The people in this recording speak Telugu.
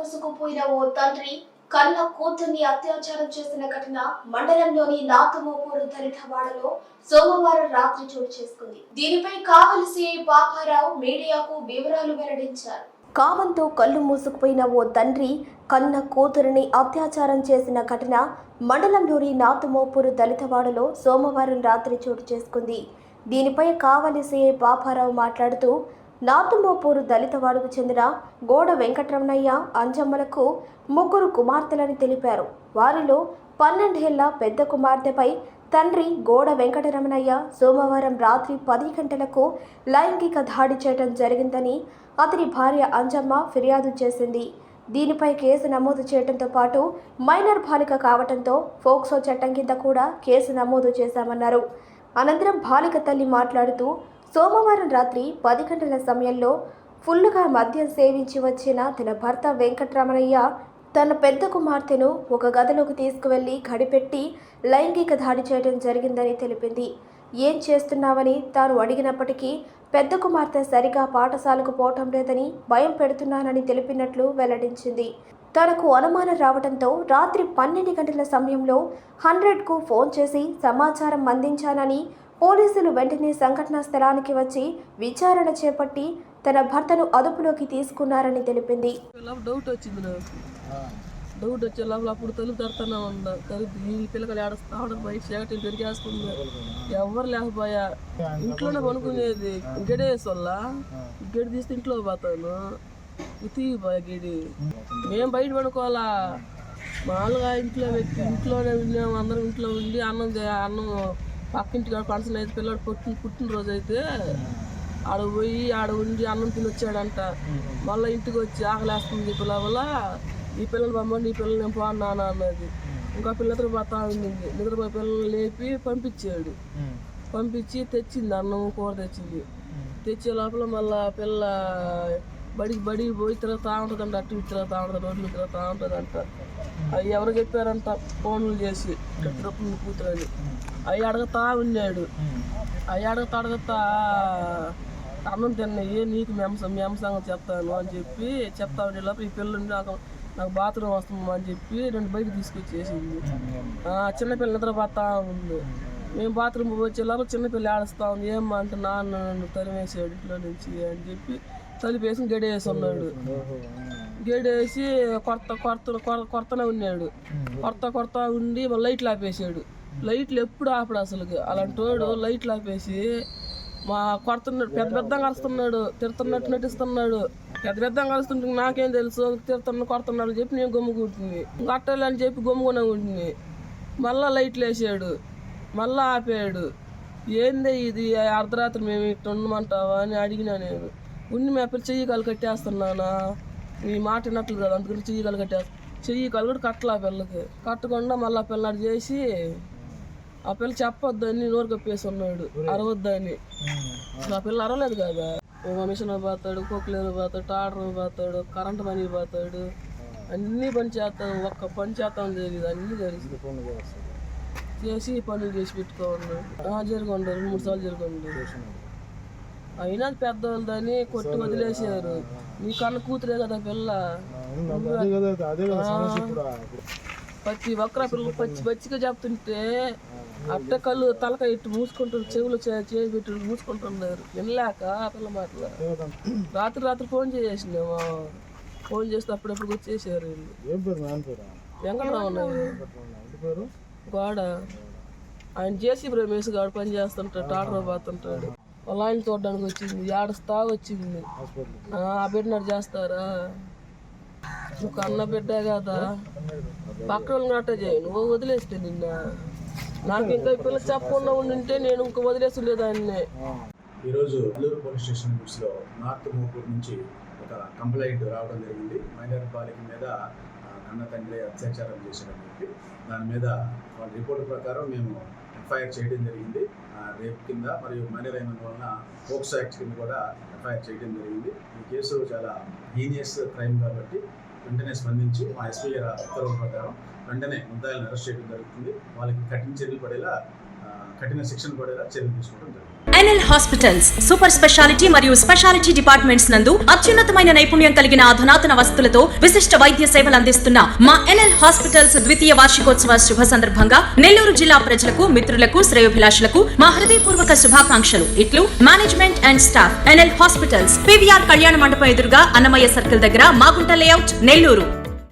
మూసుకుపోయిన ఓ తండ్రి కన్న కూతుర్ని అత్యాచారం చేసిన ఘటన మండలంలోని నాతుమోపూరు దళితవాడలో సోమవారం రాత్రి చోటు చేసుకుంది. దీనిపై కావలి సిఐ పాపారావు మీడియాకు వివరాలు వెల్లడించారు. కామంతో కళ్ళు మూసుకుపోయిన ఓ తండ్రి కన్న కూతురిని అత్యాచారం చేసిన ఘటన మండలంలోని నాతుమోపూరు దళితవాడలో సోమవారం రాత్రి చోటు చేసుకుంది. దీనిపై కావలి సిఐ పాపారావు మాట్లాడుతూ, నాతుమోపూరు దళితవాడకు చెందిన గోడ వెంకటరమణయ్య అంజమ్మలకు 3 కుమార్తెలని తెలిపారు. వారిలో 12 ఏళ్ల పెద్ద కుమార్తెపై తండ్రి గోడ వెంకటరమణయ్య సోమవారం రాత్రి 10 గంటలకు లైంగిక దాడి చేయడం జరిగిందని అతని భార్య అంజమ్మ ఫిర్యాదు చేసింది. దీనిపై కేసు నమోదు చేయడంతో పాటు మైనర్ బాలిక కావడంతో ఫోక్సో చట్టం కింద కూడా కేసు నమోదు చేశామన్నారు. అనంతరం బాలిక తల్లి మాట్లాడుతూ, సోమవారం రాత్రి 10 గంటల సమయంలో ఫుల్లుగా మద్యం సేవించి వచ్చిన తన భర్త వెంకటరమణయ్య తన పెద్ద కుమార్తెను ఒక గదిలోకి తీసుకువెళ్లి గడిపెట్టి లైంగిక దాడి చేయడం జరిగిందని తెలిపింది. ఏం చేస్తున్నావని తాను అడిగినప్పటికీ పెద్ద కుమార్తె సరిగా పాఠశాలకు పోవటం లేదని భయం పెడుతున్నానని తెలిపినట్లు వెల్లడించింది. తనకు అనుమానం రావడంతో రాత్రి 12 గంటల సమయంలో 100కు ఫోన్ చేసి సమాచారం అందించానని, పోలీసులు వెంటనే సంఘటనా స్థలానికి వచ్చి విచారణ చేపట్టి తన భర్తను అదుపులోకి తీసుకున్నారని తెలిపింది. డౌట్ వచ్చే లోపల అప్పుడు తలుపు తడుతూనే ఉందా, తలుపు ఈ పిల్లలు ఆడస్తాడు, బయట చీకటి తిరిగేస్తుంది, ఎవరు లేకపోయా. ఇంట్లోనే పనుకునేది, గడేసి వల్ల గడి తీస్తే ఇంట్లో పోతాను, తీగిపోయా గడి. మేము బయట పడుకోవాలా, మామూలుగా ఇంట్లోనే ఉన్నాము. అందరం ఇంట్లో ఉండి అన్నం పక్కింటి కాడ ఫంక్షన్ అయితే పిల్లడు పుట్టినరోజు అయితే ఆడ ఉండి అన్నం తిని వచ్చాడంట. మళ్ళీ ఇంటికి వచ్చి ఆకలేస్తుంది పిల్లల, ఈ పిల్లలు పంపండి, ఈ పిల్లలు నేను పోన్నాను అన్నది. ఇంకా పిల్లతో పోతా ఉండింది. నిద్రపోయి పిల్లలు లేపి పంపించి తెచ్చింది, అన్నం కూర తెచ్చింది. తెచ్చే లోపల మళ్ళీ పిల్ల బడికి పోయి తిరుగుతూ ఉంటుందంట, అటు ఇటు తిరుగుతూ ఉంటుంది, రోడ్లు తిరుగుతూ ఉంటుందంట. అవి ఎవరు చెప్పారంట, ఫోన్లు చేసి కూతురని. అవి అడుగుతా ఉన్నాడు. అవి అడుగుతా అన్నం తిన్నాయి, నీకు మేము సంగతి చెప్తాను అని చెప్పి చెప్తా ఉండే లోపల ఈ పిల్లలు నాకు బాత్రూమ్ వస్తాము అని చెప్పి 2 బయట తీసుకొచ్చేసింది. చిన్నపిల్ల నిద్రపోతా ఉంది. మేము బాత్రూమ్ వచ్చే లోపల చిన్నపిల్ల ఆడుస్తూ ఉంది. ఏమ్మా అంటే నాన్న నన్ను తరిమేసాడు ఇంట్లో నుంచి అని చెప్పి తలిపేసి గడేసి ఉన్నాడు. గడేసి కొడతనే ఉన్నాడు. కొడతా ఉండి లైట్లు ఆపేసాడు. లైట్లు ఎప్పుడు ఆపడు అసలు. అలాంటి వాడు లైట్లు ఆపేసి కొడుతున్నాడు, పెద్దగా కలుస్తున్నాడు, తిడుతున్నట్టు నటిస్తున్నాడు. పెద్దగా కలుస్తుంటే నాకేం తెలుసు, కొడుతున్నాడు చెప్పి నేను గమ్ముకుంటుంది. కట్టాలి అని చెప్పి గమ్ముకునే ఉంటుంది. మళ్ళా లైట్లు వేసాడు, మళ్ళా ఆపాడు. ఏంది ఇది, అర్ధరాత్రి మేము ఇట్లా ఉండమంటావా అని అడిగినా నేను. ఉన్ని మా పిల్ల చెయ్యి కాలు కట్టేస్తున్నానా, నీ మాట విన్నట్లు కదా, అందుకని చెయ్యి కాలు చెయ్యి కాలు కూడా కట్టలే. ఆ పిల్లకి కట్టకుండా మళ్ళీ ఆ పిల్లడు చేసి ఆ పిల్ల చెప్పొద్దని నోరు కప్పేసి ఉన్నాడు, అరవద్దని. ఆ పిల్ల అరవలేదు కదా. మిషన్ పోతాడు, కోక్లేరు పోతాడు, టాడర్ పోతాడు, కరెంటు మనీ పోతాడు, అన్నీ పని చేస్తాడు. ఒక్క పని చేస్తాం తెలియదు, అన్నీ చేసి పనులు చేసి పెట్టుకోండు. జరగండు 2-3 సార్లు జరగండు. అయినా పెద్దవాళ్ళని కొట్టి వదిలేసారు. నీ కన్న కూతురే కదా పిల్ల. ప్రతి ఒక్కరు పిల్లలు పచ్చిగా చెప్తుంటే అట్ట కళ్ళు తలకాయ ఇట్టు మూసుకుంటారు, చెవులు చేయి పెట్టి మూసుకుంటున్నారు. వినలేక పిల్ల మాటలు. రాత్రి ఫోన్ చేసేసినాము. ఫోన్ చేస్తే అప్పుడప్పుడు వచ్చేసారు. వెంకటరావు గోడ ఆయన జేసీ రమేష్ గారు పని చేస్తుంటాడు, టాటర్ పోతుంటాడు. వాళ్ళ ఆయన చూడడానికి వచ్చింది, ఏడుస్తా వచ్చింది. ఆ బిడ్డ చేస్తారా, నువ్వు అన్న బిడ్డ కదా, పక్కన వాళ్ళు గట్ట చేయి, నువ్వు వదిలేస్తే నిన్న. నాకు ఇంకా పిల్లలు చెప్పకుండా ఉండింటే నేను ఇంకా వదిలేసలేదాన్ని. ఈరోజు అల్లూరు పోలీస్ స్టేషన్ లో నాతుమోపూరు నుంచి ఒక కంప్లైంట్ రావడం జరిగింది. మైనర్ బాలిక మీద కన్న తండ్రి అత్యాచారం చేశారని చెప్పి దాని మీద వాళ్ళ రిపోర్ట్ ప్రకారం మేము ఎఫ్ఐఆర్ చేయడం జరిగింది. రేప్ కింద మరియు మైనర్ అయిన వలన పోక్సో యాక్ట్ కింద కూడా ఎఫ్ఐఆర్ చేయడం జరిగింది. ఈ కేసు చాలా హీనియస్ క్రైమ్ కాబట్టి వెంటనే స్పందించి మా ఎస్పీ గారి ఉత్తర్వుల ప్రకారం వెంటనే ముద్దాయిలను అరెస్ట్ చేయడం జరుగుతుంది. వాళ్ళకి కఠిన శిక్షణ పడేలా చర్యలు తీసుకోవడం జరుగుతుంది. ఎన్ఎల్ హాస్పిటల్స్ సూపర్ స్పెషాలిటీ మరియు స్పెషాలిటీ డిపార్ట్మెంట్స్ నందు అత్యున్నతమైన నైపుణ్యం కలిగిన అధునాతన వసతులతో విశిష్ట వైద్య సేవలు అందిస్తున్న మా ఎన్ఎల్ హాస్పిటల్స్ ద్వితీయ వార్షికోత్సవ శుభ సందర్భంగా నెల్లూరు జిల్లా ప్రజలకు, మిత్రులకు, శ్రేయోభిలాషులకు మా హృదయపూర్వక శుభాకాంక్షలు. ఇట్లు management and staff. NL hospitals, PVR కళ్యాణ మండపం ఎదురుగా అన్నమయ్య సర్కిల్ దగ్గర, మాగుంట లేఅవుట్, నెల్లూరు.